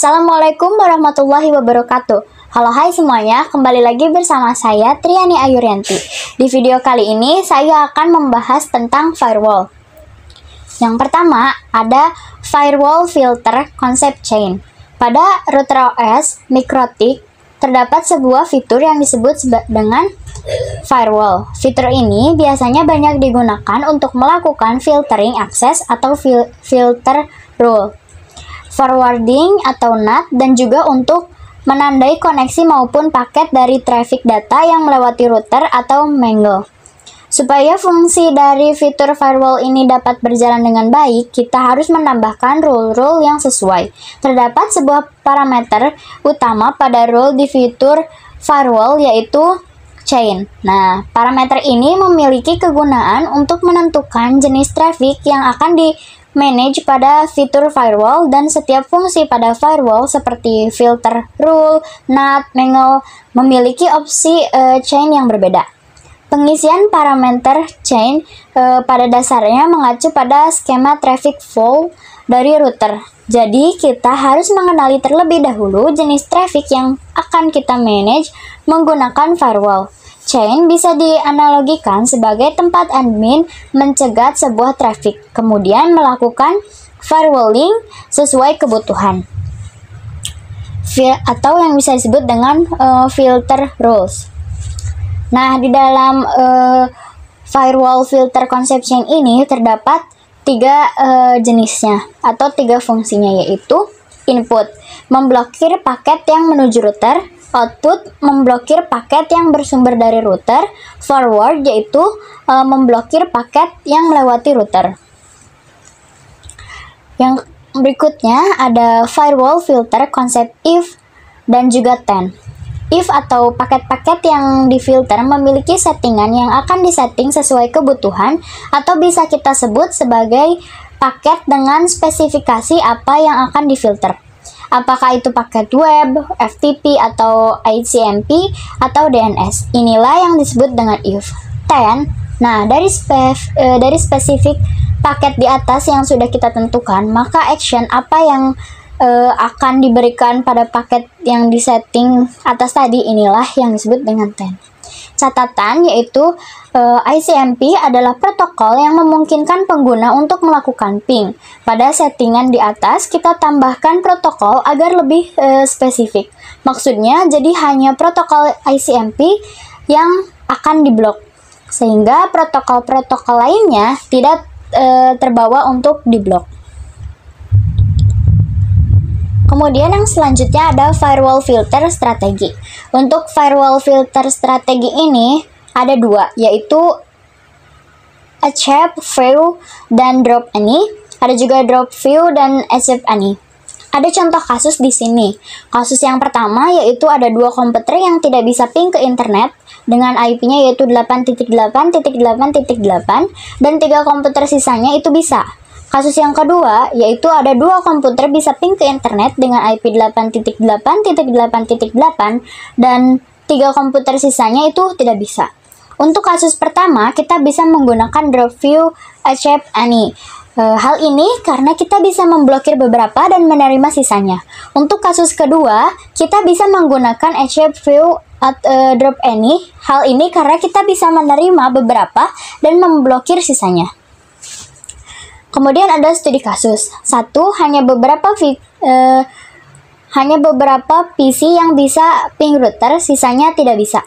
Assalamualaikum warahmatullahi wabarakatuh. Halo hai semuanya, kembali lagi bersama saya Triani Ayurianti. Di video kali ini saya akan membahas tentang firewall. Yang pertama ada firewall filter concept chain. Pada router OS Mikrotik terdapat sebuah fitur yang disebut dengan firewall. Fitur ini biasanya banyak digunakan untuk melakukan filtering akses atau filter rule, forwarding atau NAT, dan juga untuk menandai koneksi maupun paket dari traffic data yang melewati router atau mangle. Supaya fungsi dari fitur firewall ini dapat berjalan dengan baik, kita harus menambahkan rule-rule yang sesuai. Terdapat sebuah parameter utama pada rule di fitur firewall, yaitu chain. Nah, parameter ini memiliki kegunaan untuk menentukan jenis traffic yang akan di-manage pada fitur firewall, dan setiap fungsi pada firewall seperti filter, rule, NAT, mangle memiliki opsi chain yang berbeda. Pengisian parameter chain pada dasarnya mengacu pada skema traffic flow dari router. Jadi, kita harus mengenali terlebih dahulu jenis traffic yang akan kita manage menggunakan firewall. Chain bisa dianalogikan sebagai tempat admin mencegat sebuah traffic, kemudian melakukan firewalling sesuai kebutuhan, atau yang bisa disebut dengan filter rules. Nah, di dalam firewall filter concept chain ini terdapat tiga jenisnya atau tiga fungsinya, yaitu input, memblokir paket yang menuju router; output, memblokir paket yang bersumber dari router; forward, yaitu memblokir paket yang melewati router. Yang berikutnya ada firewall filter concept if dan juga then. If atau paket-paket yang difilter memiliki settingan yang akan disetting sesuai kebutuhan, atau bisa kita sebut sebagai paket dengan spesifikasi apa yang akan difilter. Apakah itu paket web, FTP, atau ICMP, atau DNS. Inilah yang disebut dengan if. Then, nah dari spesifik paket di atas yang sudah kita tentukan, maka action apa yang akan diberikan pada paket yang disetting atas tadi, inilah yang disebut dengan then. Catatan yaitu ICMP adalah protokol yang memungkinkan pengguna untuk melakukan ping. Pada settingan di atas kita tambahkan protokol agar lebih spesifik. Maksudnya jadi hanya protokol ICMP yang akan diblok, sehingga protokol-protokol lainnya tidak terbawa untuk diblok. Kemudian yang selanjutnya ada firewall filter strategi. Untuk firewall filter strategi ini ada dua, yaitu achieve view dan drop any. Ada juga drop view dan achieve any. Ada contoh kasus di sini. Kasus yang pertama yaitu ada dua komputer yang tidak bisa ping ke internet dengan IP-nya yaitu 8.8.8.8 dan 3 komputer sisanya itu bisa. Kasus yang kedua yaitu ada dua komputer bisa ping ke internet dengan IP 8.8.8.8 dan 3 komputer sisanya itu tidak bisa. Untuk kasus pertama kita bisa menggunakan drop view achieve any. Hal ini karena kita bisa memblokir beberapa dan menerima sisanya. Untuk kasus kedua kita bisa menggunakan achieve view drop any. Hal ini karena kita bisa menerima beberapa dan memblokir sisanya. Kemudian ada studi kasus. 1. Hanya beberapa PC yang bisa ping router, sisanya tidak bisa.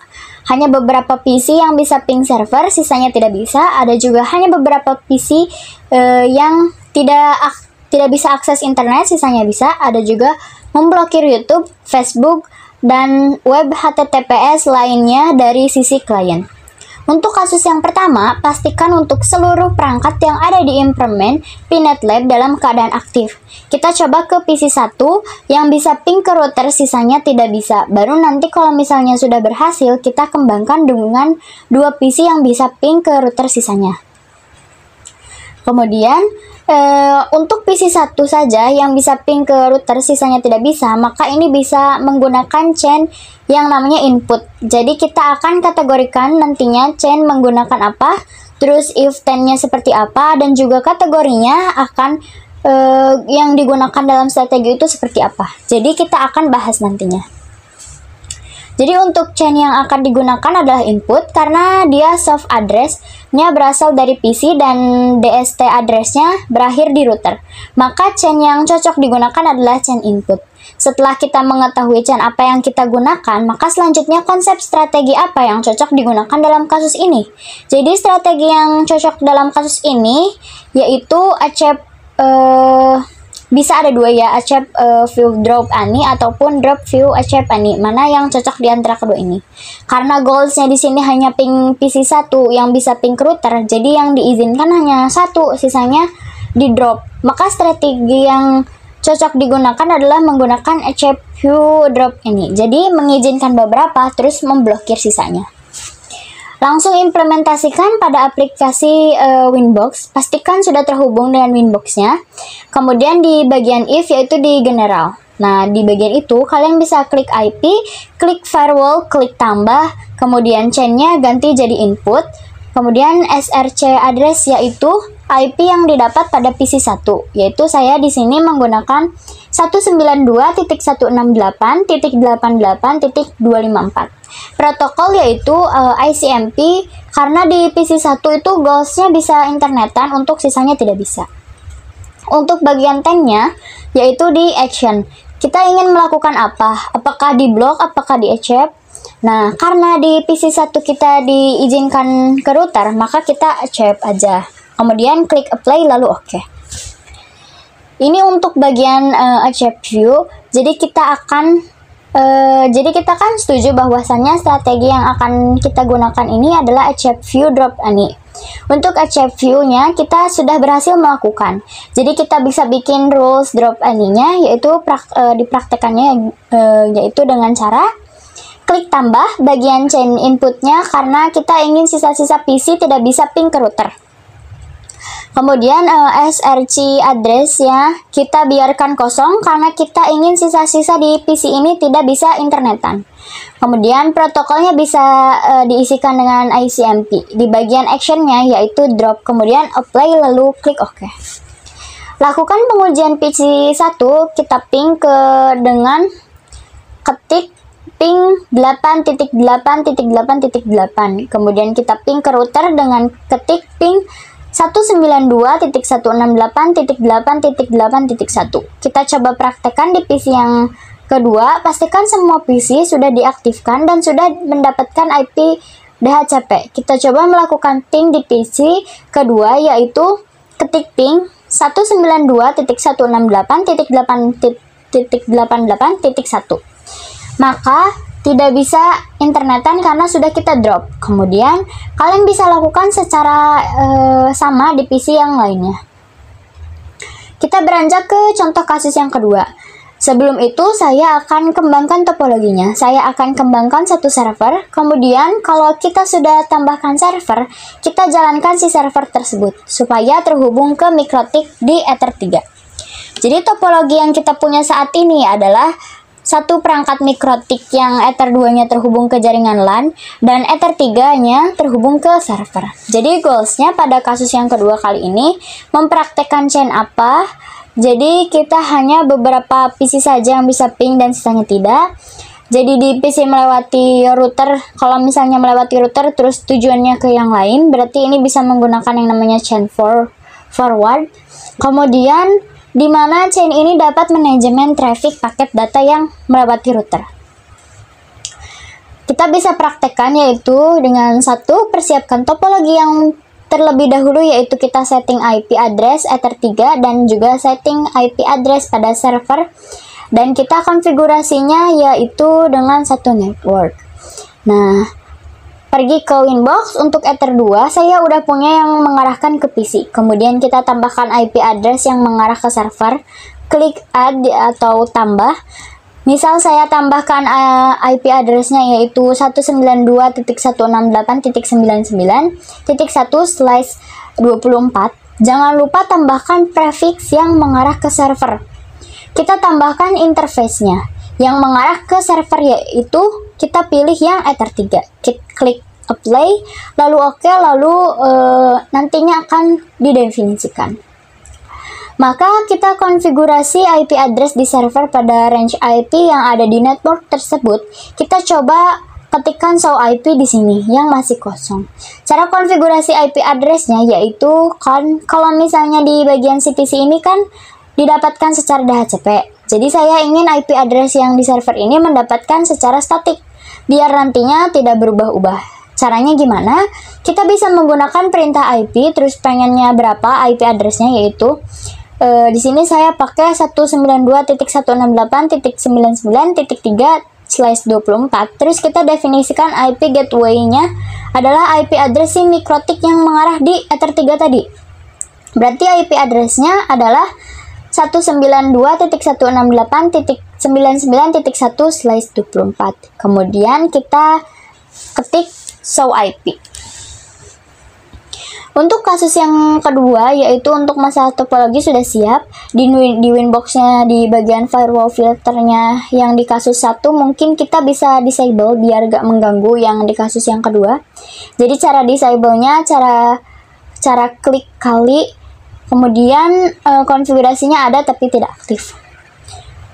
Hanya beberapa PC yang bisa ping server, sisanya tidak bisa. Ada juga hanya beberapa PC yang tidak bisa akses internet, sisanya bisa. Ada juga memblokir YouTube, Facebook, dan web HTTPS lainnya dari sisi klien. Untuk kasus yang pertama, pastikan untuk seluruh perangkat yang ada di environment PNetLab dalam keadaan aktif. Kita coba ke PC 1 yang bisa ping ke router, sisanya tidak bisa. Baru nanti kalau misalnya sudah berhasil, kita kembangkan dengan 2 PC yang bisa ping ke router sisanya. Kemudian, untuk PC 1 saja yang bisa ping ke router, sisanya tidak bisa, maka ini bisa menggunakan chain yang namanya input. Jadi kita akan kategorikan nantinya chain menggunakan apa, terus if then-nya seperti apa, dan juga kategorinya akan yang digunakan dalam strategi itu seperti apa. Jadi kita akan bahas nantinya. Jadi untuk chain yang akan digunakan adalah input karena dia soft address-nya berasal dari PC dan DST address-nya berakhir di router. Maka chain yang cocok digunakan adalah chain input. Setelah kita mengetahui chain apa yang kita gunakan, maka selanjutnya konsep strategi apa yang cocok digunakan dalam kasus ini. Jadi strategi yang cocok dalam kasus ini yaitu accept bisa ada dua ya, accept view drop ani ataupun drop view accept ani. Mana yang cocok di antara kedua ini? Karena goalsnya di sini hanya ping PC 1 yang bisa ping ke router, jadi yang diizinkan hanya satu, sisanya di drop. Maka strategi yang cocok digunakan adalah menggunakan accept view drop ini. Jadi mengizinkan beberapa terus memblokir sisanya. Langsung implementasikan pada aplikasi Winbox. Pastikan sudah terhubung dengan Winbox-nya. Kemudian di bagian if yaitu di general. Nah, di bagian itu kalian bisa klik IP, klik firewall, klik tambah, kemudian chain-nya ganti jadi input. Kemudian SRC address yaitu IP yang didapat pada PC 1, yaitu saya di sini menggunakan 192.168.88.254. Protokol yaitu ICMP karena di PC 1 itu goalsnya bisa internetan, untuk sisanya tidak bisa. Untuk bagian tanknya yaitu di action. Kita ingin melakukan apa? Apakah di block, apakah di accept? Nah, karena di PC 1 kita diizinkan ke router, maka kita accept aja. Kemudian klik apply lalu oke. Ini untuk bagian accept view. Jadi kita kan setuju bahwasannya strategi yang akan kita gunakan ini adalah accept view drop ani. Untuk accept view-nya kita sudah berhasil melakukan. Jadi kita bisa bikin rules drop ani-nya, yaitu dipraktekannya yaitu dengan cara klik tambah bagian chain inputnya karena kita ingin sisa-sisa PC tidak bisa ping ke router. Kemudian SRC address ya kita biarkan kosong karena kita ingin sisa-sisa di PC ini tidak bisa internetan. Kemudian protokolnya bisa diisikan dengan ICMP. Di bagian actionnya yaitu drop, kemudian apply lalu klik OK. Lakukan pengujian PC 1, kita ping dengan ketik ping 8.8.8.8. Kemudian kita ping ke router dengan ketik ping 192.168.8.8.1. Kita coba praktekkan di PC yang kedua. Pastikan semua PC sudah diaktifkan dan sudah mendapatkan IP DHCP. Kita coba melakukan ping di PC kedua yaitu ketik ping 192.168.8.88.1. Maka tidak bisa internetan karena sudah kita drop. Kemudian kalian bisa lakukan secara sama di PC yang lainnya. Kita beranjak ke contoh kasus yang kedua. Sebelum itu saya akan kembangkan topologinya. Saya akan kembangkan satu server. Kemudian kalau kita sudah tambahkan server, kita jalankan si server tersebut supaya terhubung ke MikroTik di Ether 3. Jadi topologi yang kita punya saat ini adalah satu perangkat MikroTik yang Ether 2-nya terhubung ke jaringan LAN dan Ether 3-nya terhubung ke server. Jadi goalsnya pada kasus yang kedua kali ini mempraktekkan chain apa? Jadi kita hanya beberapa PC saja yang bisa ping dan sisanya tidak. Jadi di PC melewati router, kalau misalnya melewati router terus tujuannya ke yang lain, berarti ini bisa menggunakan yang namanya chain forward. Kemudian di mana chain ini dapat manajemen traffic paket data yang melewati router. Kita bisa praktekkan yaitu dengan satu, persiapkan topologi yang terlebih dahulu yaitu kita setting IP address Ether 3 dan juga setting IP address pada server, dan kita konfigurasinya yaitu dengan satu network. Nah, pergi ke Winbox. Untuk Ether 2 saya udah punya yang mengarahkan ke PC. Kemudian kita tambahkan IP address yang mengarah ke server. Klik add atau tambah. Misal saya tambahkan IP addressnya yaitu 192.168.99.1/24. Jangan lupa tambahkan prefix yang mengarah ke server. Kita tambahkan interface-nya yang mengarah ke server, yaitu kita pilih yang Ether 3. Klik apply lalu oke, lalu nantinya akan didefinisikan. Maka kita konfigurasi IP address di server pada range IP yang ada di network tersebut. Kita coba ketikkan show IP di sini yang masih kosong. Cara konfigurasi IP addressnya yaitu kalau misalnya di bagian CPC ini kan didapatkan secara DHCP. Jadi saya ingin IP address yang di server ini mendapatkan secara statik biar nantinya tidak berubah-ubah. Caranya gimana? Kita bisa menggunakan perintah IP, terus pengennya berapa IP addressnya, yaitu di sini saya pakai 192.168.99.3/24. Terus kita definisikan IP gateway-nya adalah IP address si mikrotik yang mengarah di Ether 3 tadi. Berarti IP address-nya adalah 192.168.99.1/24. Kemudian kita ketik show IP. Untuk kasus yang kedua, yaitu untuk masalah topologi sudah siap. Di Winbox-nya di bagian firewall filternya yang di kasus 1 mungkin kita bisa disable biar gak mengganggu yang di kasus yang kedua. Jadi cara disable-nya cara klik kali, kemudian konfigurasinya ada tapi tidak aktif.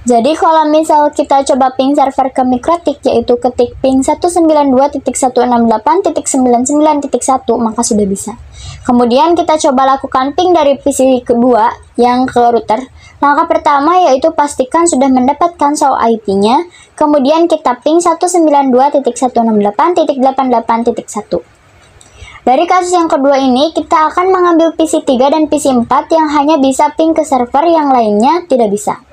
Jadi kalau misal kita coba ping server ke mikrotik, yaitu ketik ping 192.168.99.1, maka sudah bisa. Kemudian kita coba lakukan ping dari PC kedua yang ke router. Langkah pertama yaitu pastikan sudah mendapatkan show IP-nya. Kemudian kita ping 192.168.88.1. Dari kasus yang kedua ini, kita akan mengambil PC 3 dan PC 4 yang hanya bisa ping ke server, yang lainnya tidak bisa.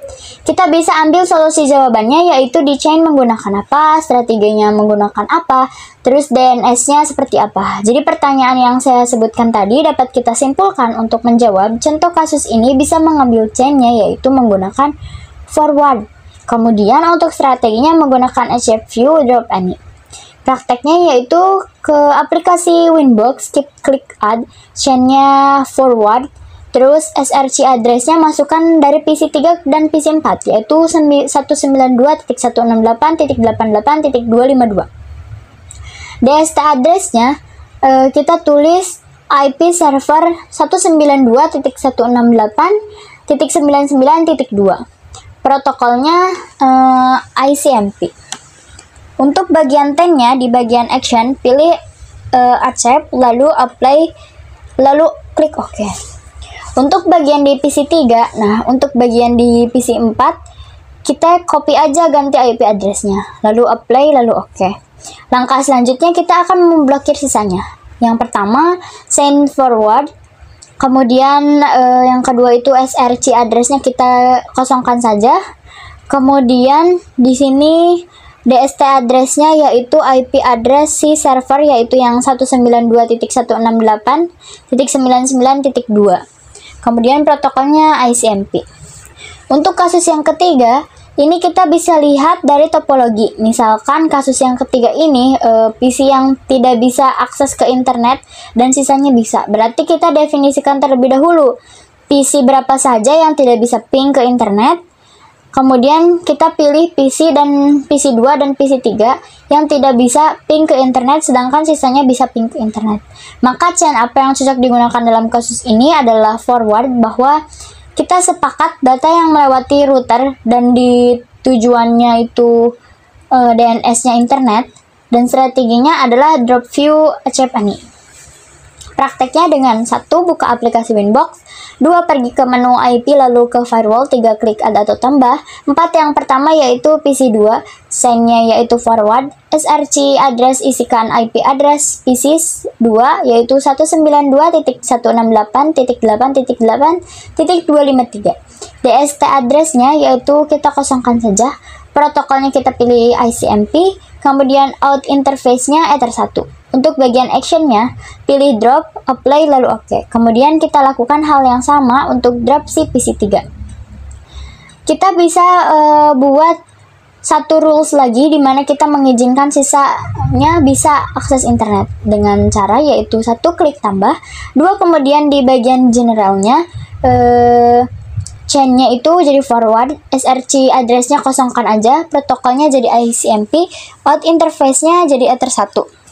Kita bisa ambil solusi jawabannya, yaitu di chain menggunakan apa, strateginya menggunakan apa, terus DNS-nya seperti apa. Jadi pertanyaan yang saya sebutkan tadi dapat kita simpulkan untuk menjawab. Contoh kasus ini bisa mengambil chain-nya, yaitu menggunakan forward. Kemudian untuk strateginya menggunakan HFView drop any. Prakteknya yaitu ke aplikasi Winbox, klik add, chain-nya forward, terus SRC address-nya masukkan dari PC 3 dan PC 4, yaitu 192.168.88.252. DST address-nya kita tulis IP server 192.168.99.2. Protokolnya ICMP. Untuk bagian tanknya, di bagian action, pilih accept, lalu apply, lalu klik OK. Untuk bagian di PC 3, nah untuk bagian di PC 4, kita copy aja ganti IP address-nya, lalu apply, lalu OK. Langkah selanjutnya kita akan memblokir sisanya. Yang pertama, send forward. Kemudian yang kedua itu SRC address-nya kita kosongkan saja. Kemudian di sini DST address-nya yaitu IP address si server, yaitu yang 192.168.99.2. Kemudian protokolnya ICMP. Untuk kasus yang ketiga, ini kita bisa lihat dari topologi. Misalkan kasus yang ketiga ini PC yang tidak bisa akses ke internet dan sisanya bisa. Berarti kita definisikan terlebih dahulu PC berapa saja yang tidak bisa ping ke internet. Kemudian kita pilih PC 2 dan PC 3 yang tidak bisa ping ke internet, sedangkan sisanya bisa ping ke internet. Maka chain apa yang cocok digunakan dalam kasus ini adalah forward, bahwa kita sepakat data yang melewati router dan di tujuannya itu DNS-nya internet, dan strateginya adalah drop view accept any. Prakteknya dengan 1. Buka aplikasi Winbox, 2. Pergi ke menu IP lalu ke firewall, 3. Klik add atau tambah, 4. Yang pertama yaitu PC 2, send-nya yaitu forward, SRC address isikan IP address PC 2 yaitu 192.168.8.8.253. DST address-nya yaitu kita kosongkan saja, protokolnya kita pilih ICMP, kemudian out interface-nya Ether 1. Untuk bagian action-nya, pilih drop, apply, lalu OK. Kemudian kita lakukan hal yang sama untuk drop si PC 3. Kita bisa buat satu rules lagi, di mana kita mengizinkan sisanya bisa akses internet dengan cara yaitu 1. Klik tambah, 2. Kemudian di bagian generalnya chain-nya itu jadi forward, SRC address-nya kosongkan aja, protokolnya jadi ICMP, out interface-nya jadi Ether 1.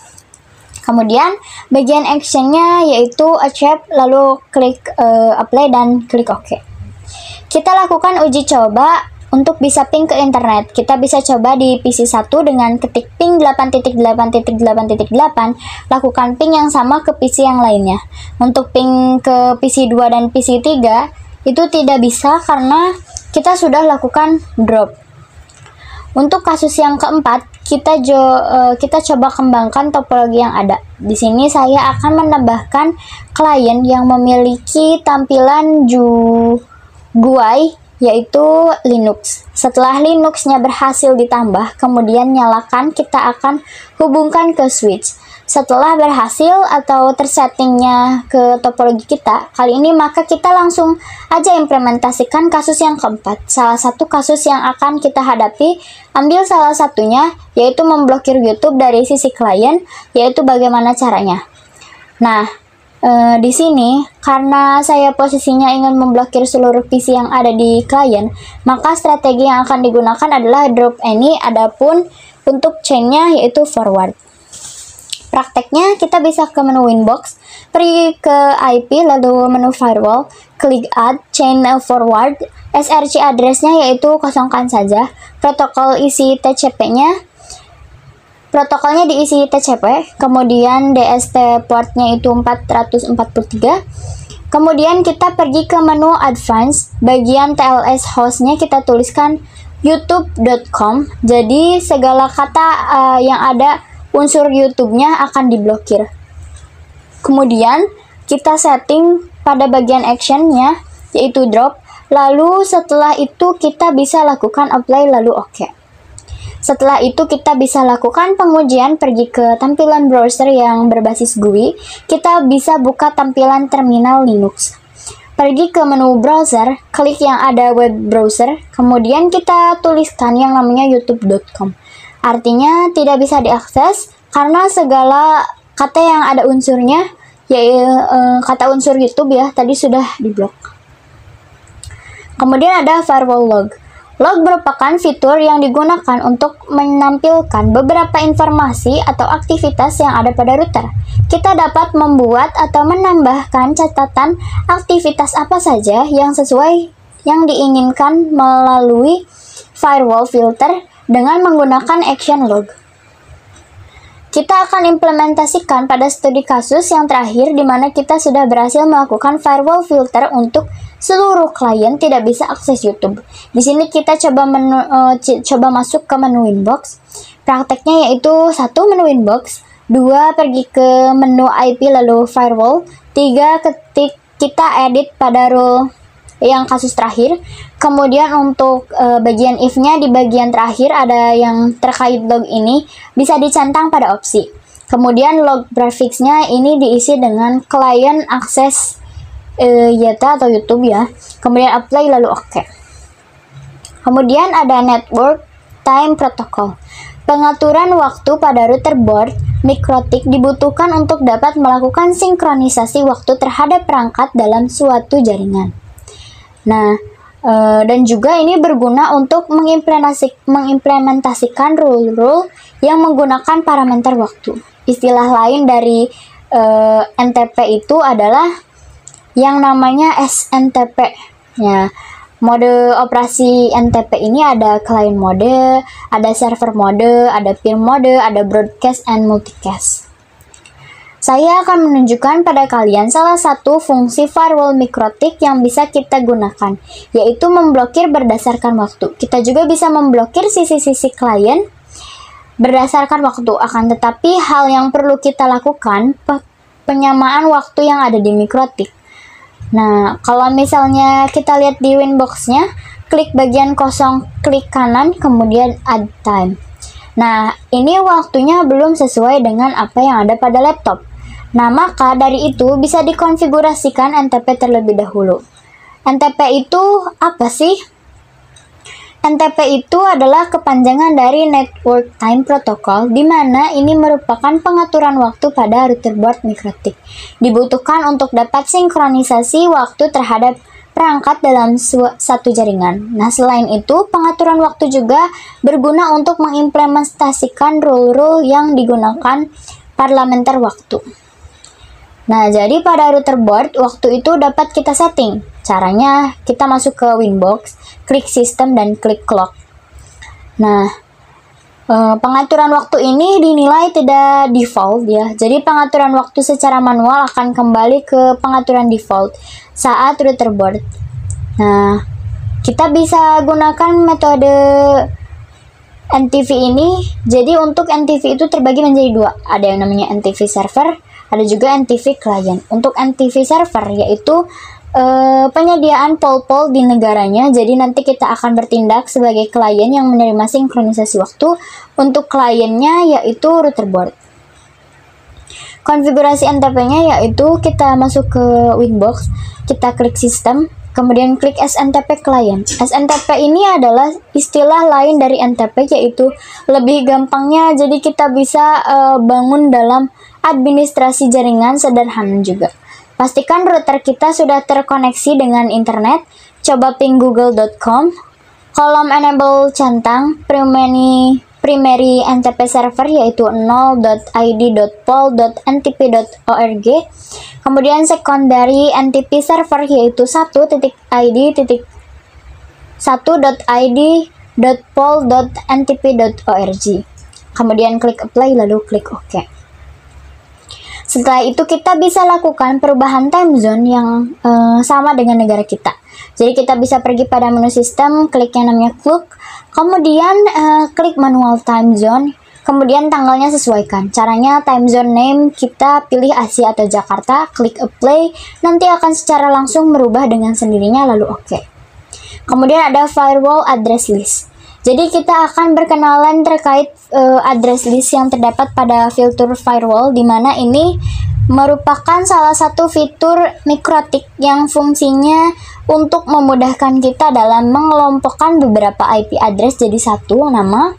Kemudian bagian action-nya yaitu accept, lalu klik apply dan klik OK. Kita lakukan uji coba untuk bisa ping ke internet. Kita bisa coba di PC 1 dengan ketik ping 8.8.8.8, lakukan ping yang sama ke PC yang lainnya. Untuk ping ke PC 2 dan PC 3 itu tidak bisa karena kita sudah lakukan drop. Untuk kasus yang keempat, kita coba kembangkan topologi yang ada. Di sini saya akan menambahkan klien yang memiliki tampilan GUI yaitu Linux. Setelah Linuxnya berhasil ditambah, kemudian nyalakan, kita akan hubungkan ke switch. Setelah berhasil atau tersettingnya ke topologi kita, kali ini maka kita langsung aja implementasikan kasus yang keempat. Salah satu kasus yang akan kita hadapi, ambil salah satunya, yaitu memblokir YouTube dari sisi klien, yaitu bagaimana caranya. Nah, di sini, karena saya posisinya ingin memblokir seluruh PC yang ada di klien, maka strategi yang akan digunakan adalah drop any, adapun untuk chainnya yaitu forward. Prakteknya, kita bisa ke menu Winbox, pergi ke IP, lalu menu Firewall, klik Add, Chain Forward, SRC address-nya yaitu kosongkan saja, protokol isi TCP-nya, protokolnya diisi TCP, kemudian DST portnya itu 443, kemudian kita pergi ke menu Advanced, bagian TLS hostnya kita tuliskan youtube.com, jadi segala kata yang ada unsur YouTube-nya akan diblokir. Kemudian kita setting pada bagian action-nya yaitu drop, lalu setelah itu kita bisa lakukan apply lalu OK. Setelah itu kita bisa lakukan pengujian, pergi ke tampilan browser yang berbasis GUI, kita bisa buka tampilan terminal Linux. Pergi ke menu browser, klik yang ada web browser, kemudian kita tuliskan yang namanya youtube.com. Artinya tidak bisa diakses karena segala kata yang ada unsurnya, yaitu kata unsur YouTube ya, tadi sudah diblok. Kemudian ada firewall log. Log merupakan fitur yang digunakan untuk menampilkan beberapa informasi atau aktivitas yang ada pada router. Kita dapat membuat atau menambahkan catatan aktivitas apa saja yang sesuai yang diinginkan melalui firewall filter dengan menggunakan action log. Kita akan implementasikan pada studi kasus yang terakhir di mana kita sudah berhasil melakukan firewall filter untuk seluruh klien tidak bisa akses YouTube. Di sini kita coba masuk ke menu Winbox. Prakteknya yaitu 1. Menu Winbox, 2. Pergi ke menu IP lalu firewall, 3. Ketik kita edit pada rule yang kasus terakhir. Kemudian untuk bagian if-nya di bagian terakhir ada yang terkait log ini bisa dicentang pada opsi. Kemudian log prefix-nya ini diisi dengan client akses YTA atau YouTube ya. Kemudian apply lalu OK. Kemudian ada network time protocol. Pengaturan waktu pada router board MikroTik dibutuhkan untuk dapat melakukan sinkronisasi waktu terhadap perangkat dalam suatu jaringan. Nah, dan juga ini berguna untuk mengimplementasikan rule-rule yang menggunakan parameter waktu. Istilah lain dari NTP itu adalah yang namanya SNTP. Ya, mode operasi NTP ini ada client mode, ada server mode, ada peer mode, ada broadcast and multicast. Saya akan menunjukkan pada kalian salah satu fungsi firewall MikroTik yang bisa kita gunakan, yaitu memblokir berdasarkan waktu. Kita juga bisa memblokir sisi-sisi klien berdasarkan waktu, akan tetapi hal yang perlu kita lakukan penyamaan waktu yang ada di MikroTik. Nah, kalau misalnya kita lihat di Winbox-nya, klik bagian kosong, klik kanan, kemudian add time. Nah, ini waktunya belum sesuai dengan apa yang ada pada laptop. Nah, maka dari itu bisa dikonfigurasikan NTP terlebih dahulu. NTP itu apa sih? NTP itu adalah kepanjangan dari Network Time Protocol, di mana ini merupakan pengaturan waktu pada router board MikroTik. Dibutuhkan untuk dapat sinkronisasi waktu terhadap perangkat dalam satu jaringan. Nah, selain itu, pengaturan waktu juga berguna untuk mengimplementasikan rule-rule yang digunakan parlementer waktu. Nah, jadi pada router board, waktu itu dapat kita setting. Caranya kita masuk ke Winbox, klik System dan klik Clock. Nah, pengaturan waktu ini dinilai tidak default ya. Jadi pengaturan waktu secara manual akan kembali ke pengaturan default saat router board. Nah, kita bisa gunakan metode NTV ini. Jadi untuk NTV itu terbagi menjadi dua. Ada yang namanya NTV server, ada juga NTV client. Untuk NTV server yaitu penyediaan pol-pol di negaranya. Jadi nanti kita akan bertindak sebagai klien yang menerima sinkronisasi waktu. Untuk kliennya yaitu router board. Konfigurasi NTP-nya yaitu kita masuk ke Winbox, kita klik sistem, kemudian klik SNTP client. SNTP ini adalah istilah lain dari NTP, yaitu lebih gampangnya jadi kita bisa bangun dalam administrasi jaringan sederhana juga. Pastikan router kita sudah terkoneksi dengan internet. Coba ping google.com, kolom enable centang primary NTP server yaitu 0.id.pol.ntp.org. Kemudian secondary NTP server yaitu 1.id.pol.ntp.org. Kemudian klik apply lalu klik OK. Setelah itu kita bisa lakukan perubahan time zone yang sama dengan negara kita. Jadi kita bisa pergi pada menu sistem, klik yang namanya clock, kemudian klik manual time zone, kemudian tanggalnya sesuaikan. Caranya time zone name kita pilih Asia atau Jakarta, klik apply, nanti akan secara langsung merubah dengan sendirinya lalu OK. Kemudian ada firewall address list. Jadi kita akan berkenalan terkait address list yang terdapat pada fitur firewall, di mana ini merupakan salah satu fitur mikrotik yang fungsinya untuk memudahkan kita dalam mengelompokkan beberapa IP address jadi satu nama.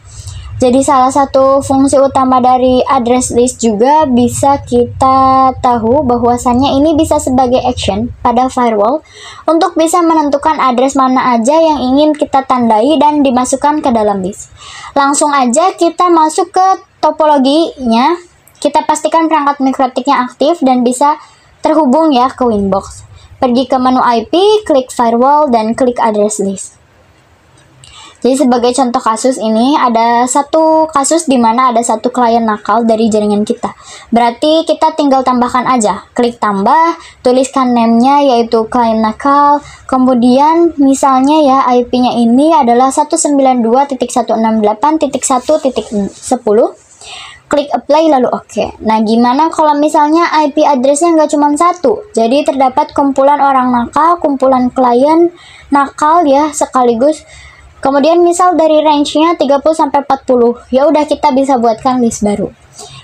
Jadi salah satu fungsi utama dari address list juga bisa kita tahu bahwasannya ini bisa sebagai action pada firewall untuk bisa menentukan address mana aja yang ingin kita tandai dan dimasukkan ke dalam list. Langsung aja kita masuk ke topologinya, kita pastikan perangkat mikrotiknya aktif dan bisa terhubung ya ke Winbox. Pergi ke menu IP, klik firewall dan klik address list. Jadi sebagai contoh kasus ini ada satu kasus di mana ada satu klien nakal dari jaringan kita. Berarti kita tinggal tambahkan aja, klik tambah, tuliskan name-nya yaitu klien nakal. Kemudian misalnya ya IP-nya ini adalah 192.168.1.10. Klik apply lalu OK. Nah gimana kalau misalnya IP address-nya nggak cuma satu? Jadi terdapat kumpulan orang nakal, kumpulan klien nakal ya sekaligus. Kemudian misal dari range-nya 30-40, ya udah kita bisa buatkan list baru.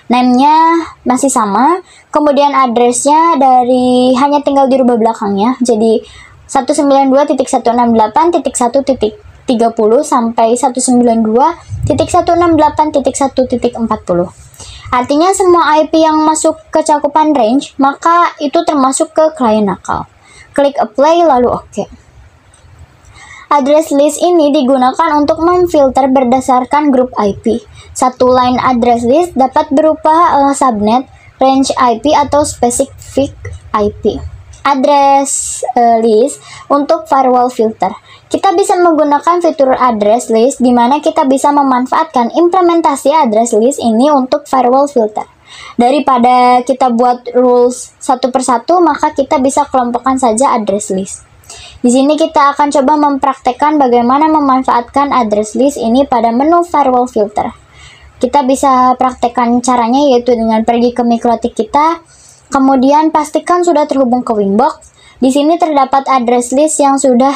Name-nya masih sama, kemudian address-nya dari hanya tinggal dirubah belakangnya, jadi 192.168.1.30 sampai 192.168.1.40. Artinya semua IP yang masuk ke cakupan range, maka itu termasuk ke klien nakal. Klik apply lalu OK. Address list ini digunakan untuk memfilter berdasarkan grup IP. Satu line address list dapat berupa subnet, range IP, atau specific IP. Address list untuk firewall filter. Kita bisa menggunakan fitur address list di mana kita bisa memanfaatkan implementasi address list ini untuk firewall filter. Daripada kita buat rules satu persatu, maka kita bisa kelompokkan saja address list. Di sini kita akan coba mempraktekkan bagaimana memanfaatkan address list ini pada menu firewall filter. Kita bisa praktekkan caranya yaitu dengan pergi ke mikrotik kita, kemudian pastikan sudah terhubung ke Winbox. Di sini terdapat address list yang sudah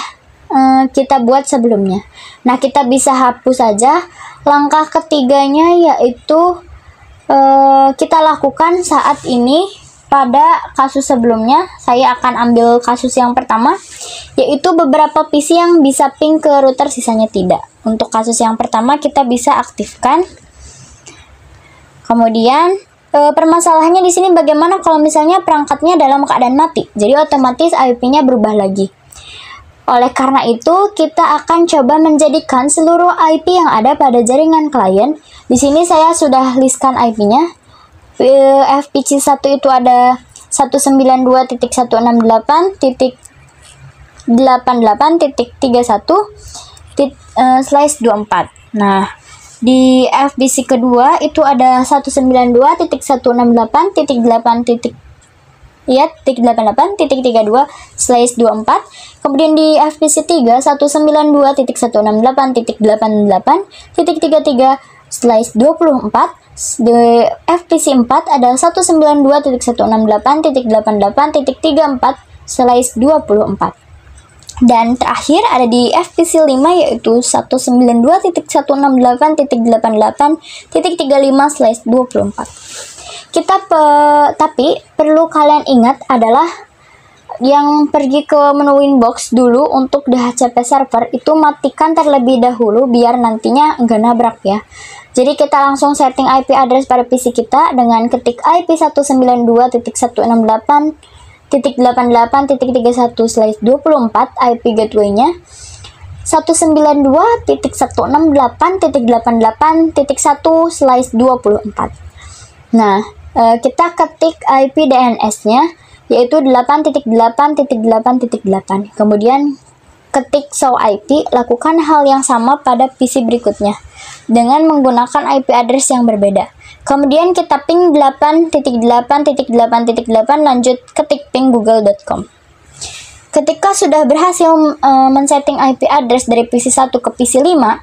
kita buat sebelumnya. Nah, kita bisa hapus saja. Langkah ketiganya yaitu kita lakukan saat ini. Pada kasus sebelumnya, saya akan ambil kasus yang pertama, yaitu beberapa PC yang bisa ping ke router, sisanya tidak. Untuk kasus yang pertama, kita bisa aktifkan. Kemudian, permasalahannya di sini bagaimana kalau misalnya perangkatnya dalam keadaan mati. Jadi otomatis IP-nya berubah lagi. Oleh karena itu, kita akan coba menjadikan seluruh IP yang ada pada jaringan klien. Di sini saya sudah listkan IP-nya. FPC1 itu ada 192.168.1.10 192.88.31/24. Nah, di FPC kedua itu ada 192.168.88.32/24. Kemudian di FPC 3 192.168.88.33/24. Di FPC 4 ada 192.168.88.34/24. Dan terakhir ada di FPC 5 yaitu 192.168.88.35/24. Tapi perlu kalian ingat adalah yang pergi ke menu Winbox dulu untuk DHCP server itu matikan terlebih dahulu biar nantinya nggak nabrak ya. Jadi kita langsung setting IP address pada PC kita dengan ketik IP 192.168.88.31/24 IP gateway-nya 192.168.88.1/24. Nah, kita ketik IP DNS-nya yaitu 8.8.8.8. Kemudian ketik show IP, lakukan hal yang sama pada PC berikutnya dengan menggunakan IP address yang berbeda. Kemudian kita ping 8.8.8.8 lanjut ketik ping google.com. Ketika sudah berhasil men-setting IP address dari PC 1 ke PC 5,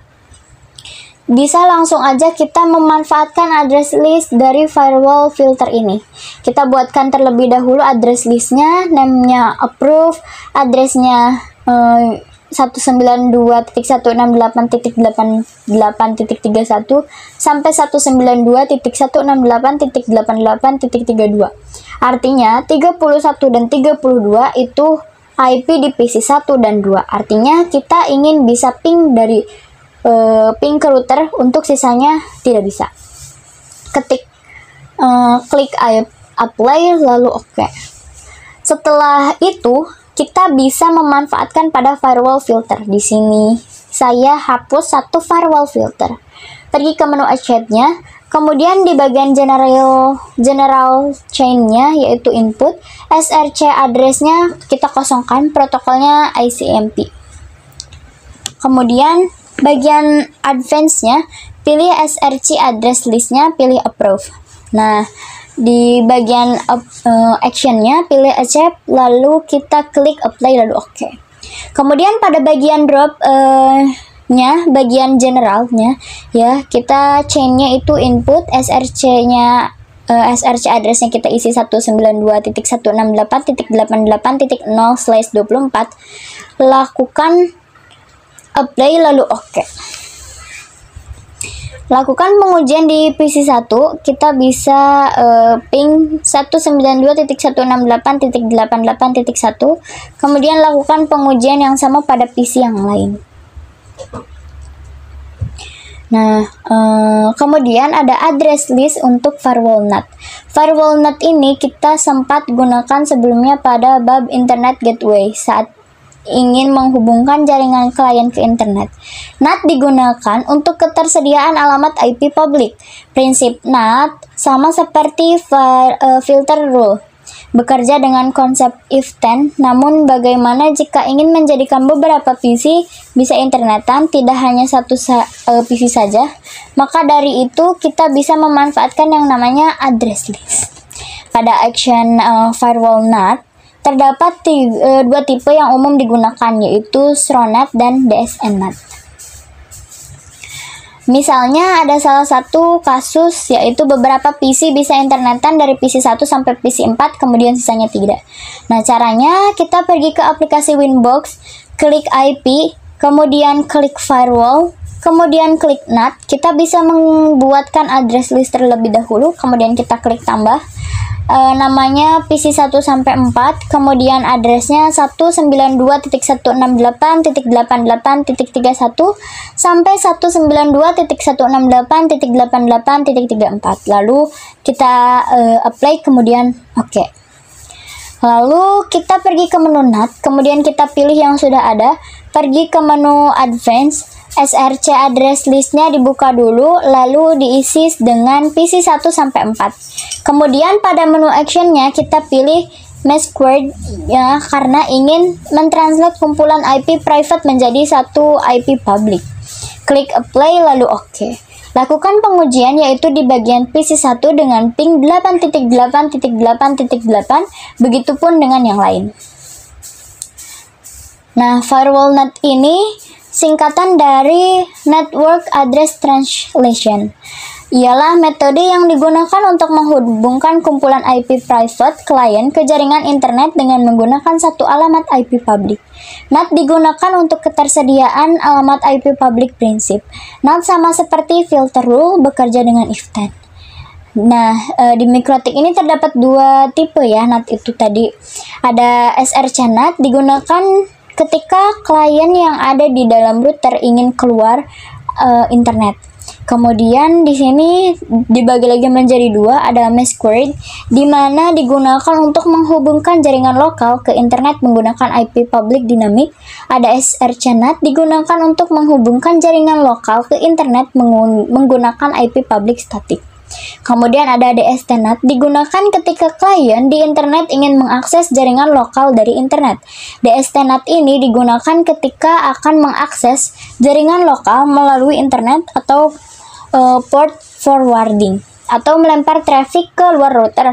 bisa langsung aja kita memanfaatkan address list dari firewall filter ini. Kita buatkan terlebih dahulu address listnya, name-nya approve, addressnya 192.168.88.31 sampai 192.168.88.32. Artinya 31 dan 32 itu IP di PC 1 dan 2. Artinya kita ingin bisa ping dari ping ke router, untuk sisanya tidak bisa. Ketik klik apply lalu oke. Setelah itu kita bisa memanfaatkan pada firewall filter. Di sini saya hapus satu firewall filter. Pergi ke menu chat-nya, kemudian di bagian general chain-nya yaitu input, SRC address-nya kita kosongkan, protokolnya ICMP. Kemudian bagian advance-nya, pilih SRC address list-nya, pilih approve. Nah, di bagian action-nya, pilih accept, lalu kita klik apply, lalu oke. Kemudian pada bagian bagian general-nya, ya, kita chain-nya itu input, SRC-nya, SRC address-nya kita isi 192.168.88.0/24. Lakukan apply lalu oke. Lakukan pengujian di PC 1, kita bisa ping 192.168.88.1, kemudian lakukan pengujian yang sama pada PC yang lain. Nah, kemudian ada address list untuk firewall NAT. Firewall NAT ini kita sempat gunakan sebelumnya pada bab Internet Gateway saat ingin menghubungkan jaringan klien ke internet. NAT digunakan untuk ketersediaan alamat IP publik. Prinsip NAT sama seperti filter rule, bekerja dengan konsep if then, namun bagaimana jika ingin menjadikan beberapa PC bisa internetan, tidak hanya satu PC saja, maka dari itu kita bisa memanfaatkan yang namanya address list. Pada action firewall NAT, terdapat dua tipe yang umum digunakan, yaitu SRONet dan DSNNet. Misalnya ada salah satu kasus yaitu beberapa PC bisa internetan dari PC 1 sampai PC 4, kemudian sisanya tidak. Nah, caranya kita pergi ke aplikasi Winbox, klik IP, kemudian klik firewall, kemudian klik NAT. Kita bisa membuatkan address list terlebih dahulu, kemudian kita klik tambah. Namanya PC 1 sampai 4, kemudian addressnya 192.168.88.31 sampai 192.168.88.34. Lalu kita apply, kemudian oke. Lalu kita pergi ke menu NAT, kemudian kita pilih yang sudah ada, pergi ke menu advance, SRC address listnya dibuka dulu, lalu diisi dengan PC 1 sampai 4. Kemudian pada menu actionnya kita pilih Mesquared ya, karena ingin mentranslate kumpulan IP private menjadi satu IP public. Klik apply lalu oke. Lakukan pengujian yaitu di bagian PC1 dengan ping 8.8.8.8, begitupun dengan yang lain. Nah, firewall NAT ini singkatan dari Network Address Translation. Ialah metode yang digunakan untuk menghubungkan kumpulan IP private client ke jaringan internet dengan menggunakan satu alamat IP public. NAT digunakan untuk ketersediaan alamat IP public prinsip. NAT sama seperti filter rule bekerja dengan if then. Nah, di MikroTik ini terdapat dua tipe ya NAT itu tadi. Ada SRC NAT digunakan ketika klien yang ada di dalam router ingin keluar internet. Kemudian di sini dibagi lagi menjadi dua, ada Mesquared di mana digunakan untuk menghubungkan jaringan lokal ke internet menggunakan IP public dinamik. Ada SRC NAT digunakan untuk menghubungkan jaringan lokal ke internet menggunakan IP public static. Kemudian ada DST NAT digunakan ketika klien di internet ingin mengakses jaringan lokal dari internet. DST NAT ini digunakan ketika akan mengakses jaringan lokal melalui internet atau port forwarding atau melempar traffic ke luar router.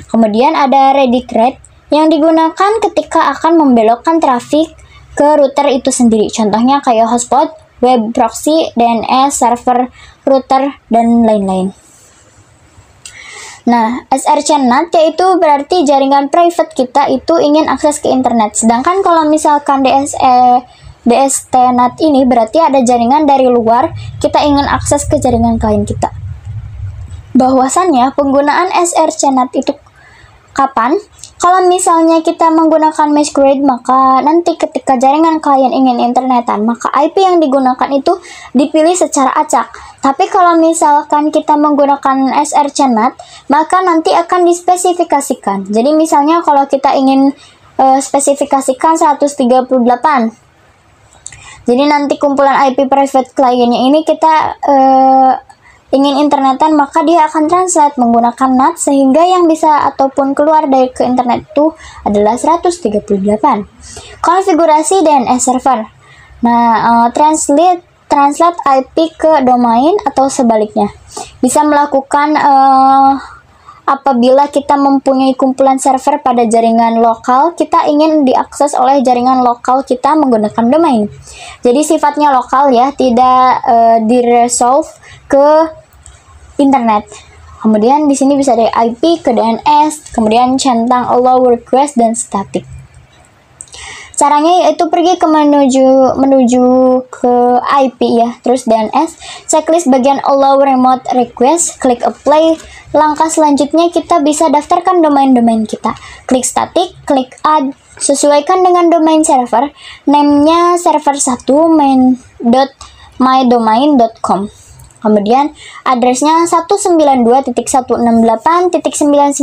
Kemudian ada redirect yang digunakan ketika akan membelokkan traffic ke router itu sendiri. Contohnya kayak hotspot, web proxy, DNS, server, router, dan lain-lain. Nah, SRC NAT yaitu berarti jaringan private kita itu ingin akses ke internet. Sedangkan kalau misalkan DST NAT ini berarti ada jaringan dari luar, kita ingin akses ke jaringan klien kita. Bahwasannya penggunaan SRC NAT itu kapan? Kalau misalnya kita menggunakan Mesquared, maka nanti ketika jaringan klien ingin internetan, maka IP yang digunakan itu dipilih secara acak. Tapi kalau misalkan kita menggunakan SRC NAT, maka nanti akan dispesifikasikan. Jadi misalnya kalau kita ingin spesifikasikan 138, jadi nanti kumpulan IP private kliennya ini kita ingin internetan, maka dia akan translate menggunakan NAT sehingga yang bisa ataupun keluar dari ke internet itu adalah 138. Konfigurasi DNS server. Nah, translate IP ke domain atau sebaliknya. Bisa melakukan apabila kita mempunyai kumpulan server pada jaringan lokal, kita ingin diakses oleh jaringan lokal kita menggunakan domain. Jadi sifatnya lokal ya, tidak diresolve ke internet. Kemudian di sini bisa dari IP ke DNS, kemudian centang allow request dan static. Caranya yaitu pergi ke menuju ke IP ya, terus DNS, checklist bagian allow remote request, klik apply. Langkah selanjutnya kita bisa daftarkan domain-domain kita. Klik static, klik add, sesuaikan dengan domain server, name-nya server 1 main.mydomain.com. Kemudian addressnya 192.168.99.2.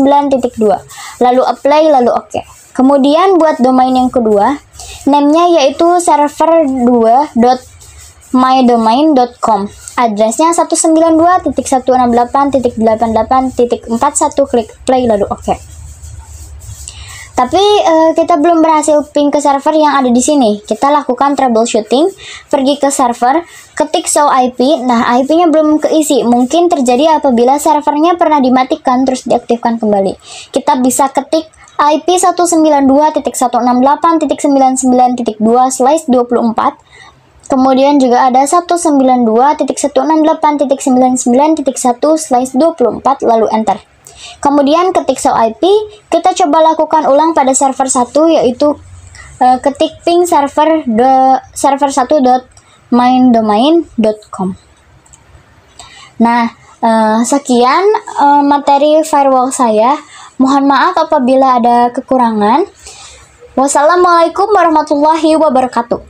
Lalu apply, lalu oke. Kemudian buat domain yang kedua, name-nya yaitu server2.mydomain.com. Addressnya 192.168.88.41. Klik play lalu oke. Tapi kita belum berhasil ping ke server yang ada di sini. Kita lakukan troubleshooting, pergi ke server, ketik show IP. Nah, IP-nya belum keisi. Mungkin terjadi apabila servernya pernah dimatikan terus diaktifkan kembali. Kita bisa ketik IP 192.168.99.2/24. Kemudian juga ada 192.168.99.1/24 lalu enter. Kemudian ketik show IP, kita coba lakukan ulang pada server 1 yaitu ketik ping server1.mydomain.com. Nah, sekian materi firewall saya. Mohon maaf apabila ada kekurangan. Wassalamualaikum warahmatullahi wabarakatuh.